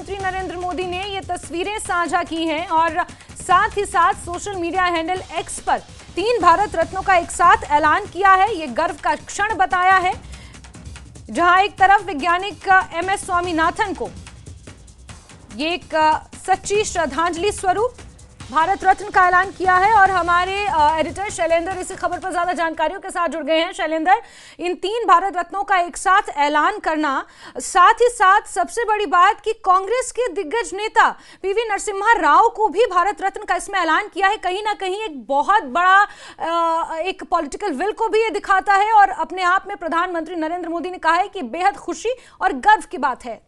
प्रधानमंत्री नरेंद्र मोदी ने ये तस्वीरें साझा की हैं और साथ ही साथ सोशल मीडिया हैंडल एक्स पर 3 भारत रत्नों का एक साथ ऐलान किया है। ये गर्व का क्षण बताया है, जहां एक तरफ वैज्ञानिक MS स्वामीनाथन को ये एक सच्ची श्रद्धांजलि स्वरूप भारत रत्न का ऐलान किया है और हमारे एडिटर शैलेंद्र इसी खबर पर ज्यादा जानकारियों के साथ जुड़ गए हैं। शैलेंद्र, इन 3 भारत रत्नों का एक साथ ऐलान करना, साथ ही साथ सबसे बड़ी बात कि कांग्रेस के दिग्गज नेता PV नरसिम्हा राव को भी भारत रत्न का इसमें ऐलान किया है। कहीं ना कहीं एक बहुत बड़ा एक पॉलिटिकल विल को भी ये दिखाता है और अपने आप में प्रधानमंत्री नरेंद्र मोदी ने कहा है कि बेहद खुशी और गर्व की बात है।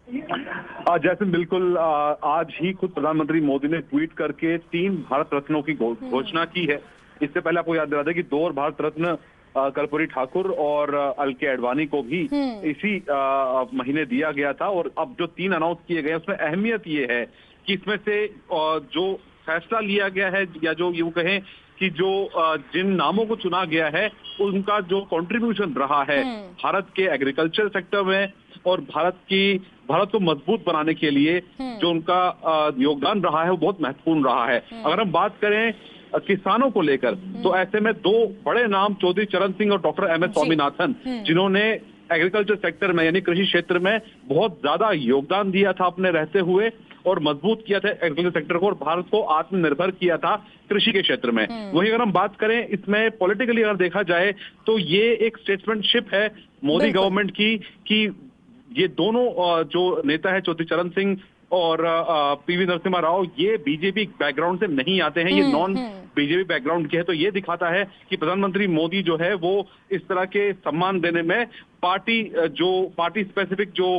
जैसे बिल्कुल आज ही खुद प्रधानमंत्री मोदी ने ट्वीट करके 3 भारत रत्नों की घोषणा की है। इससे पहले आपको याद दिला दें कि 2 और भारत रत्न कर्पूरी ठाकुर और अलके आडवाणी को भी इसी महीने दिया गया था और अब जो 3 अनाउंस किए गए उसमें अहमियत ये है कि इसमें से जो फैसला लिया गया है या जो यूं कहें कि जो जिन नामों को चुना गया है उनका जो कंट्रीब्यूशन रहा है भारत के एग्रीकल्चर सेक्टर में और भारत को मजबूत बनाने के लिए जो उनका योगदान रहा है वो बहुत महत्वपूर्ण रहा है। अगर हम बात करें किसानों को लेकर तो ऐसे में 2 बड़े नाम चौधरी चरण सिंह और डॉक्टर MS स्वामीनाथन, जिन्होंने एग्रीकल्चर सेक्टर में यानी कृषि क्षेत्र में बहुत ज्यादा योगदान दिया था अपने रहते हुए और मजबूत किया था एग्रीकल्चर सेक्टर को और भारत को आत्मनिर्भर किया था कृषि के क्षेत्र में। वहीं अगर हम बात करें इसमें पॉलिटिकली अगर देखा जाए तो ये एक स्टेटमेंटशिप है मोदी गवर्नमेंट की कि ये दोनों जो नेता है चौधरी चरण सिंह और PV नरसिम्हा राव, ये बीजेपी बैकग्राउंड से नहीं आते हैं, ये नॉन बीजेपी बैकग्राउंड के हैं। तो ये दिखाता है कि प्रधानमंत्री मोदी जो है वो इस तरह के सम्मान देने में पार्टी स्पेसिफिक जो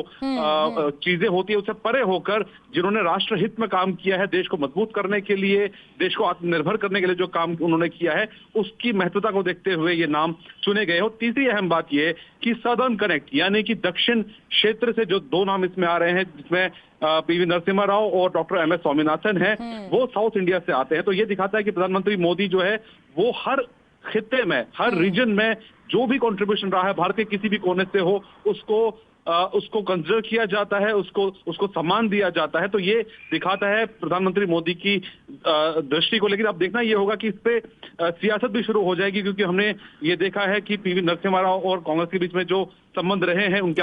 चीजें होती है उससे परे होकर जिन्होंने राष्ट्र हित में काम किया है, देश को मजबूत करने के लिए, देश को आत्मनिर्भर करने के लिए जो काम उन्होंने किया है उसकी महत्वता को देखते हुए ये नाम चुने गए हो। तीसरी अहम बात ये कि सदर्न कनेक्ट यानी कि दक्षिण क्षेत्र से जो 2 नाम इसमें आ रहे हैं जिसमें PV नरसिम्हा राव और डॉक्टर MS स्वामीनाथन है वो साउथ इंडिया से आते हैं। तो ये दिखाता है कि प्रधानमंत्री मोदी जो है वो हर खित्ते में, हर रीजन में जो भी कंट्रीब्यूशन रहा है भारत के किसी भी कोने से हो उसको कंसिडर किया जाता है, उसको सम्मान दिया जाता है। तो ये दिखाता है प्रधानमंत्री मोदी की दृष्टि को। लेकिन अब देखना ये होगा कि इस पे सियासत भी शुरू हो जाएगी, क्योंकि हमने ये देखा है कि PV नरसिम्हा राव और कांग्रेस के बीच में जो संबंध रहे हैं उनके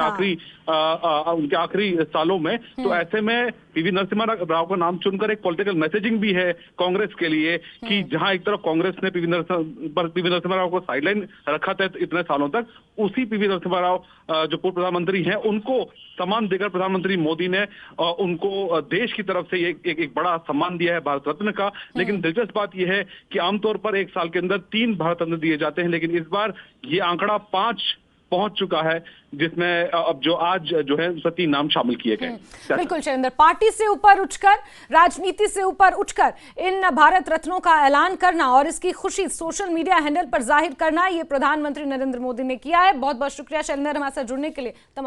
आखिरी सालों में, तो ऐसे में PV नरसिम्हा राव का नाम चुनकर एक पॉलिटिकल मैसेजिंग भी है कांग्रेस के लिए कि जहां एक तरफ कांग्रेस ने PV नरसिम्हा राव को साइडलाइन रखा था इतने सालों तक, उसी PV नरसिम्हा राव जो पूर्व प्रधानमंत्री हैं उनको सम्मान देकर प्रधानमंत्री मोदी ने उनको देश की तरफ से एक बड़ा सम्मान दिया है भारत रत्न का। लेकिन दिलचस्प बात यह है कि आमतौर पर 1 साल के अंदर 3 भारत रत्न दिए जाते हैं, लेकिन इस बार ये आंकड़ा 5 पहुंच चुका है, जिसमें अब जो आज जो है 3 नाम शामिल किए गए। बिल्कुल शैलेंद्र, पार्टी से ऊपर उठकर, राजनीति से ऊपर उठकर इन भारत रत्नों का ऐलान करना और इसकी खुशी सोशल मीडिया हैंडल पर जाहिर करना, ये प्रधानमंत्री नरेंद्र मोदी ने किया है। बहुत बहुत शुक्रिया शैलेंद्र हमारे साथ जुड़ने के लिए।